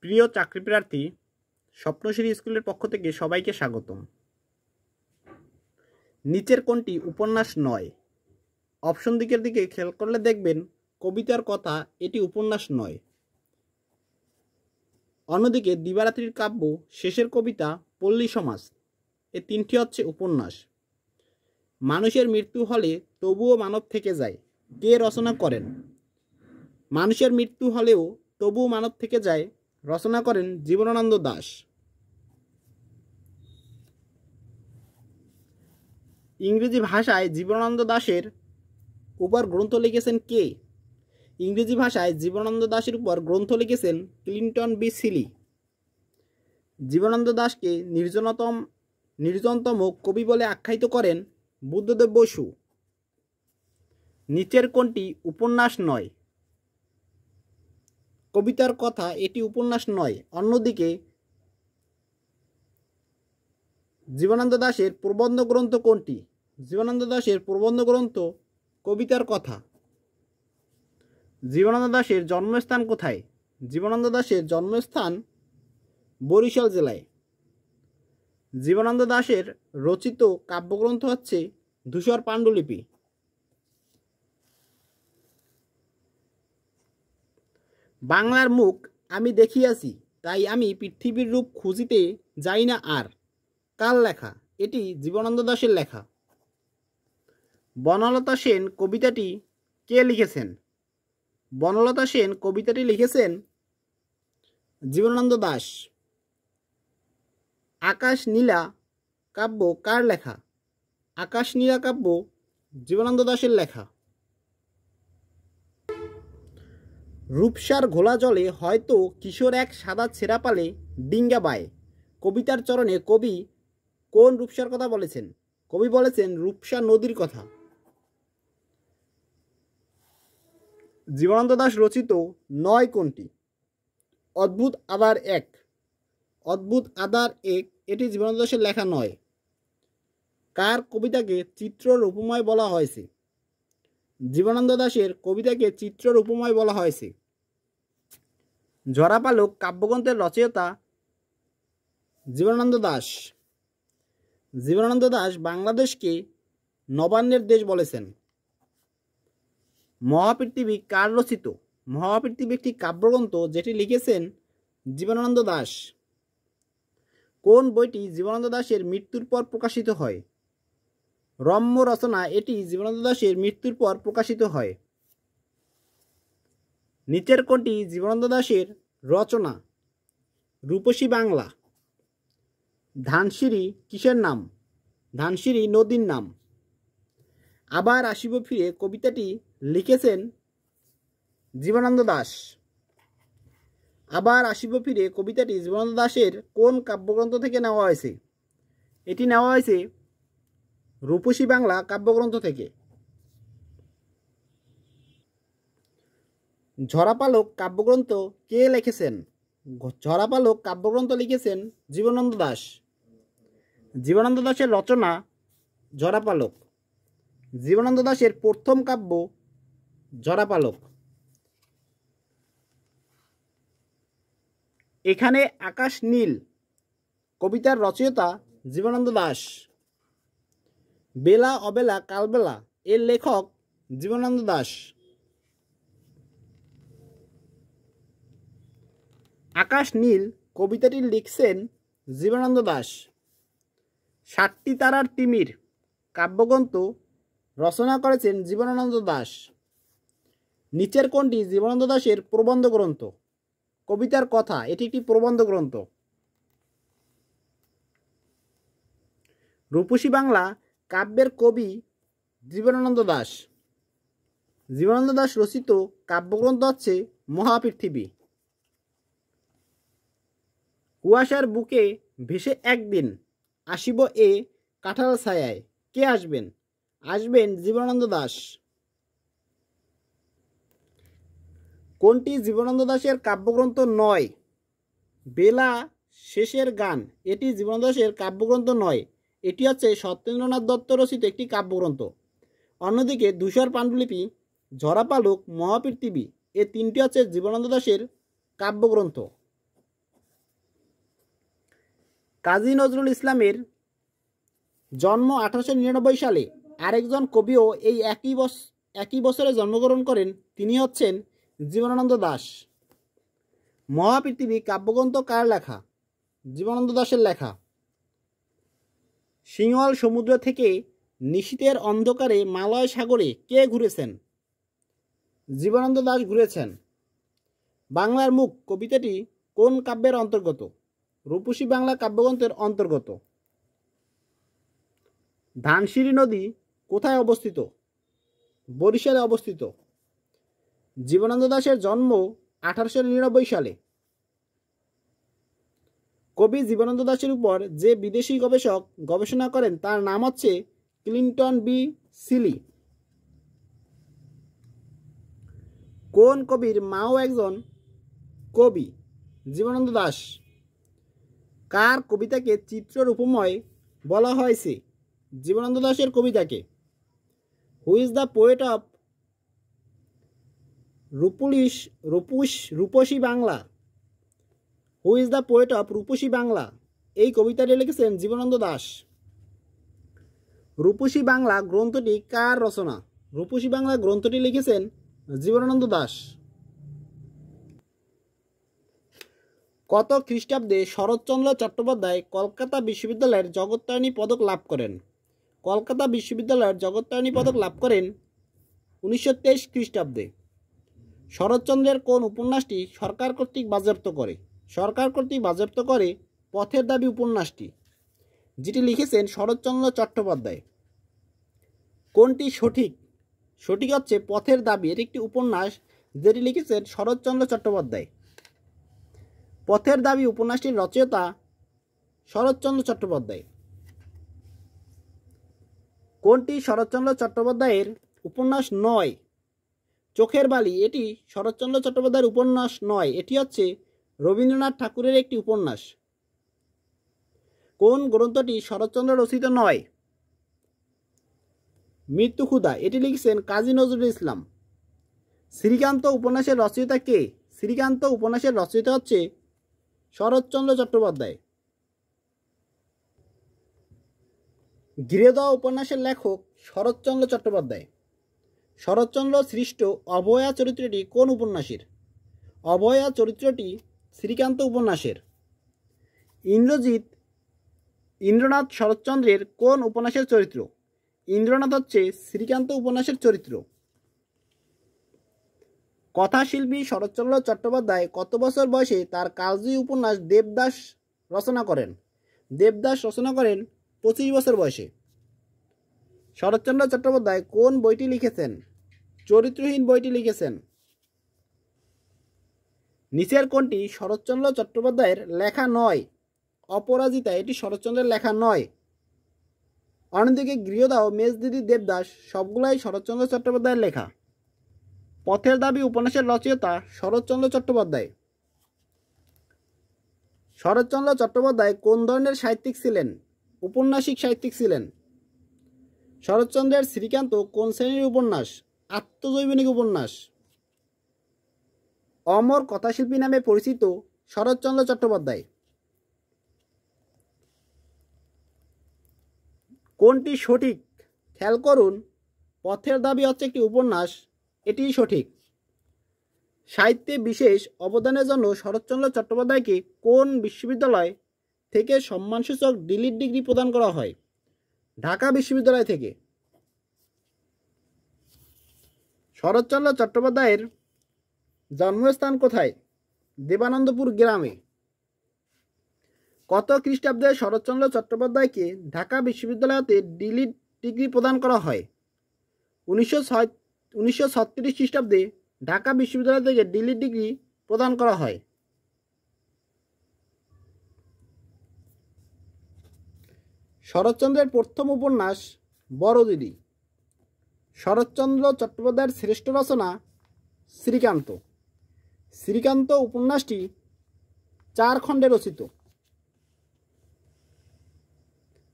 প্রিয় চাকরি প্রার্থী, স্বপ্নশ্রী স্কুলের পক্ষ থেকে সবাইকে স্বাগতম। নিচের কোনটি উপন্যাস নয়? অপশন দিকের দিকে খেয়াল করলে দেখবেন কবিতার কথা এটি উপন্যাস নয়। অন্যদিকে দিবারাত্রির কাব্য, শেষের কবিতা, পল্লী সমাজ এ তিনটি হচ্ছে উপন্যাস। মানুষের মৃত্যু হলে তবুও মানব থেকে যায়, কে রচনা করেন? মানুষের মৃত্যু হলেও তবুও মানব থেকে যায় রচনা করেন জীবনানন্দ দাশ। ইংরেজি ভাষায় জীবনানন্দ দাশের উপর গ্রন্থ লিখেছেন কে? ইংরেজি ভাষায় জীবনানন্দ দাশের উপর গ্রন্থ লিখেছেন ক্লিন্টন বি সিলি। জীবনানন্দ দাশকে নির্জনতম কবি বলে আখ্যায়িত করেন বুদ্ধদেব বসু। নিচের কোনটি উপন্যাস নয়? কবিতার কথা এটি উপন্যাস নয়। অন্যদিকে জীবনানন্দ দাশের প্রবন্ধ গ্রন্থ কোনটি? জীবনানন্দ দাশের প্রবন্ধ গ্রন্থ কবিতার কথা। জীবনানন্দ দাশের জন্মস্থান কোথায়? জীবনানন্দ দাশের জন্মস্থান বরিশাল জেলায়। জীবনানন্দ দাশের রচিত কাব্যগ্রন্থ হচ্ছে ধূসর পাণ্ডুলিপি। বাংলার মুখ আমি দেখিয়াছি, তাই আমি পৃথিবীর রূপ খুঁজিতে যাই না আর। কার লেখা? এটি জীবনানন্দ দাশের লেখা। বনলতা সেন কবিতাটি কে লিখেছেন? বনলতা সেন কবিতাটি লিখেছেন জীবনানন্দ দাশ। আকাশ নীলা কাব্য কার লেখা? আকাশ নীলা কাব্য জীবনানন্দ দাশের লেখা। রূপসার ঘোলা জলে হয়তো কিশোর এক সাদা ছেঁড়া পালে ডিঙ্গা বায়। কবিতার চরণে কবি কোন রূপসার কথা বলেছেন? কবি বলেছেন রূপসা নদীর কথা। জীবনানন্দ দাশ রচিত নয় কোনটি? অদ্ভুত আদার এক। অদ্ভুত আদার এক এটি জীবনানন্দ দাশের লেখা নয়। কার কবিতাকে চিত্রর উপময় বলা হয়েছে? জীবনানন্দ দাশের কবিতাকে চিত্রর উপময় বলা হয়েছে। ঝরাপালক কাব্যগ্রন্থের রচয়িতা জীবনানন্দ দাশ। জীবনানন্দ দাশ বাংলাদেশকে নবান্নের দেশ বলেছেন। মহাপৃথিবী কার রচিত? মহাপৃথিবী একটি কাব্যগ্রন্থ যেটি লিখেছেন জীবনানন্দ দাশ। কোন বইটি জীবনানন্দ দাশের মৃত্যুর পর প্রকাশিত হয়? রম্য রচনা এটি জীবনানন্দ দাশের মৃত্যুর পর প্রকাশিত হয়। নিচের কোনটি জীবনানন্দ দাশের রচনা? রূপসী বাংলা। ধানসিঁড়ি কিসের নাম? ধানসিঁড়ি নদীর নাম। আবার আসিব ফিরে কবিতাটি লিখেছেন জীবনানন্দ দাশ। আবার আসিব ফিরে কবিতাটি জীবনানন্দ দাশের কোন কাব্যগ্রন্থ থেকে নেওয়া হয়েছে? এটি নেওয়া হয়েছে রূপসী বাংলা কাব্যগ্রন্থ থেকে। ঝরাপালক কাব্যগ্রন্থ কে লিখেছেন? ঝরাপালক কাব্যগ্রন্থ লিখেছেন জীবনানন্দ দাশ। জীবনানন্দ দাশের রচনা ঝরাপালক। জীবনানন্দ দাশের প্রথম কাব্য ঝরাপালক। এখানে আকাশ নীল কবিতার রচয়িতা জীবনানন্দ দাশ। বেলা অবেলা কালবেলা এর লেখক জীবনানন্দ দাশ। আকাশ নীল কবিতাটি লিখছেন জীবনানন্দ দাশ। সাতটি তারার তিমির কাব্যগ্রন্থ রচনা করেছেন জীবনানন্দ দাশ। নিচের কোনটি জীবনানন্দ দাশের প্রবন্ধ গ্রন্থ? কবিতার কথা এটি একটি প্রবন্ধ গ্রন্থ। রূপসী বাংলা কাব্যের কবি জীবনানন্দ দাশ। জীবনানন্দ দাশ রচিত কাব্যগ্রন্থ হচ্ছে মহাপৃথিবী। কুয়াশার বুকে ভেসে একদিন আসিব এ কাঁঠাল ছায়ায়, কে আসবেন? আসবেন জীবনানন্দ দাশ। কোনটি জীবনানন্দ দাশের কাব্যগ্রন্থ নয়? বেলা শেষের গান এটি জীবনানন্দ দাশের কাব্যগ্রন্থ নয়। এটি হচ্ছে সত্যেন্দ্রনাথ দত্ত রচিত একটি কাব্যগ্রন্থ। অন্যদিকে ধূসর পাণ্ডুলিপি, ঝরাপালক, মহাপৃথিবী এ তিনটি হচ্ছে জীবনানন্দ দাশের কাব্যগ্রন্থ। কাজী নজরুল ইসলামের জন্ম 1899 সালে। আরেকজন কবিও এই একই বছরে জন্মগ্রহণ করেন, তিনি হচ্ছেন জীবনানন্দ দাশ। মহাপৃথিবী কাব্যগ্রন্থ কার লেখা? জীবনানন্দ দাশের লেখা। সিংহল সমুদ্র থেকে নিশীথের অন্ধকারে মালয় সাগরে কে ঘুরেছেন? জীবনানন্দ দাশ ঘুরেছেন। বাংলার মুখ কবিতাটি কোন কাব্যের অন্তর্গত? রূপসী বাংলা কাব্যগ্রন্থের অন্তর্গত। ধানসিঁড়ি নদী কোথায় অবস্থিত? বরিশালে অবস্থিত। জীবনানন্দ দাশের জন্ম 1899 সালে। কবি জীবনানন্দ দাশের উপর যে বিদেশি গবেষক গবেষণা করেন তার নাম হচ্ছে ক্লিন্টন বি সিলি। কোন কবির মাও একজন কবি? জীবনানন্দ দাশ। কার কবিতাকে চিত্ররূপময় বলা হয়েছে? জীবনানন্দ দাশের কবিতাকে। Who is the poet of Rupasi Bangla? Who is the poet of Rupasi Bangla? এই কবিতাটি লিখেছেন জীবনানন্দ দাশ। রূপসী বাংলা গ্রন্থটি কার রচনা? রূপসী বাংলা গ্রন্থটি লিখেছেন জীবনানন্দ দাশ। কত খ্রিস্টাব্দে শরৎচন্দ্র চট্টোপাধ্যায় কলকাতা বিশ্ববিদ্যালয়ের জগত্তারিণী পদক লাভ করেন? কলকাতা বিশ্ববিদ্যালয়ের জগত্তারিণী পদক লাভ করেন 1923 খ্রিস্টাব্দে। শরৎচন্দ্রের কোন উপন্যাসটি সরকার কর্তৃক বাজেয়াপ্ত করে? সরকার কর্তৃক বাজেয়াপ্ত করে পথের দাবি উপন্যাসটি, যেটি লিখেছেন শরৎচন্দ্র চট্টোপাধ্যায়। কোনটি সঠিক? সঠিক হচ্ছে পথের দাবি। এটি একটি উপন্যাস যেটি লিখেছেন শরৎচন্দ্র চট্টোপাধ্যায়। পথের দাবি উপন্যাসটির রচয়িতা শরৎচন্দ্র চট্টোপাধ্যায়। কোনটি শরৎচন্দ্র চট্টোপাধ্যায়ের উপন্যাস নয়? চোখের বালি এটি শরৎচন্দ্র চট্টোপাধ্যায়ের উপন্যাস নয়, এটি হচ্ছে রবীন্দ্রনাথ ঠাকুরের একটি উপন্যাস। কোন গ্রন্থটি শরৎচন্দ্র রচিত নয়? মৃত্যু ক্ষুধা এটি লিখেছেন কাজী নজরুল ইসলাম। শ্রীকান্ত উপন্যাসের রচয়িতা কে? শ্রীকান্ত উপন্যাসের রচয়িতা হচ্ছে শরৎচন্দ্র চট্টোপাধ্যায়। গৃহদহ উপন্যাসের লেখক শরৎচন্দ্র চট্টোপাধ্যায়। শরৎচন্দ্র সৃষ্ট অভয়া চরিত্রটি কোন উপন্যাসের? অভয়া চরিত্রটি শ্রীকান্ত উপন্যাসের। ইন্দ্রনাথ শরৎচন্দ্রের কোন উপন্যাসের চরিত্র? ইন্দ্রনাথ হচ্ছে শ্রীকান্ত উপন্যাসের চরিত্র। কথাশিল্পী শরৎচন্দ্র চট্টোপাধ্যায় কত বছর বয়সে তার কালজয়ী উপন্যাস দেবদাস রচনা করেন? দেবদাস রচনা করেন 25 বছর বয়সে। শরৎচন্দ্র চট্টোপাধ্যায় কোন বইটি লিখেছেন? চরিত্রহীন বইটি লিখেছেন। নিচের কোনটি শরৎচন্দ্র চট্টোপাধ্যায়ের লেখা নয়? অপরাজিতা এটি শরৎচন্দ্রের লেখা নয়। অন্যদিকে গৃহদাহ, মেজদিদি, দেবদাস সবগুলাই শরৎচন্দ্র চট্টোপাধ্যায়ের লেখা। পথের দাবি উপন্যাসের রচয়িতা শরৎচন্দ্র চট্টোপাধ্যায়। শরৎচন্দ্র চট্টোপাধ্যায় কোন ধরনের সাহিত্যিক ছিলেন? উপন্যাসিক সাহিত্যিক ছিলেন। শরৎচন্দ্রের শ্রীকান্ত কোন শ্রেণীর উপন্যাস? আত্মজৈবনিক উপন্যাস। অমর কথাশিল্পী নামে পরিচিত শরৎচন্দ্র চট্টোপাধ্যায়। কোনটি সঠিক? খেয়াল করুন, পথের দাবি হচ্ছে একটি উপন্যাস, এটি সঠিক। সাহিত্যে বিশেষ অবদানের জন্য শরৎচন্দ্র চট্টোপাধ্যায়কে কোন বিশ্ববিদ্যালয় থেকে সম্মানসূচক ডিলিট ডিগ্রি প্রদান করা হয়? ঢাকা বিশ্ববিদ্যালয় থেকে। শরৎচন্দ্র চট্টোপাধ্যায়ের জন্মস্থান কোথায়? দেবানন্দপুর গ্রামে। কত খ্রিস্টাব্দে শরৎচন্দ্র চট্টোপাধ্যায়কে ঢাকা বিশ্ববিদ্যালয়তে ডিলিট ডিগ্রি প্রদান করা হয়? 1936 খ্রিস্টাব্দে ঢাকা বিশ্ববিদ্যালয় থেকে ডিলিট ডিগ্রি প্রদান করা হয়। শরৎচন্দ্রের প্রথম উপন্যাস বড়দিদি। শরৎচন্দ্র চট্টোপাধ্যায়ের শ্রেষ্ঠ রচনা শ্রীকান্ত। শ্রীকান্ত উপন্যাসটি 4 খণ্ডে রচিত।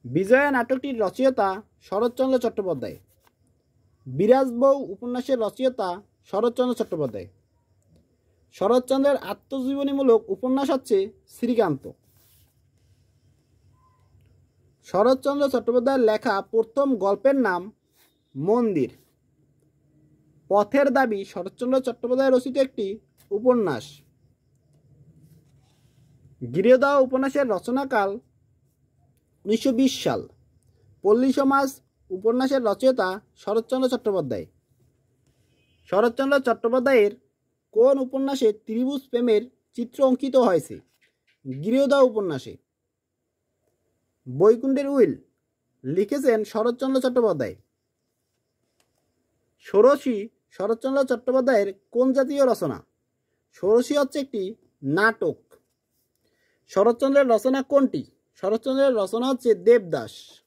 বিজয়া নাটকটির রচয়িতা শরৎচন্দ্র চট্টোপাধ্যায়। বিরাজবউ উপন্যাসের রচয়িতা শরৎচন্দ্র চট্টোপাধ্যায়। শরৎচন্দ্রের আত্মজীবনীমূলক উপন্যাস হচ্ছে শ্রীকান্ত। শরৎচন্দ্র চট্টোপাধ্যায়ের লেখা প্রথম গল্পের নাম মন্দির। পথের দাবি শরৎচন্দ্র চট্টোপাধ্যায় রচিত একটি উপন্যাস। গৃহদাহ উপন্যাসের রচনাকাল 1920 সাল। পল্লী সমাজ উপন্যাসের রচয়িতা শরৎচন্দ্র চট্টোপাধ্যায়। শরৎচন্দ্র চট্টোপাধ্যায়ের কোন উপন্যাসে ত্রিভুজ প্রেমের চিত্র অঙ্কিত হয়েছে? গৃহদাহ উপন্যাসে। বৈকুণ্ঠের উইল লিখেছেন শরৎচন্দ্র চট্টোপাধ্যায়। ষোড়শী শরৎচন্দ্র চট্টোপাধ্যায়ের কোন জাতীয় রচনা? ষোড়শী হচ্ছে একটি নাটক। শরৎচন্দ্রের রচনা কোনটি? শরৎচন্দ্রের রচনা হচ্ছে দেবদাস।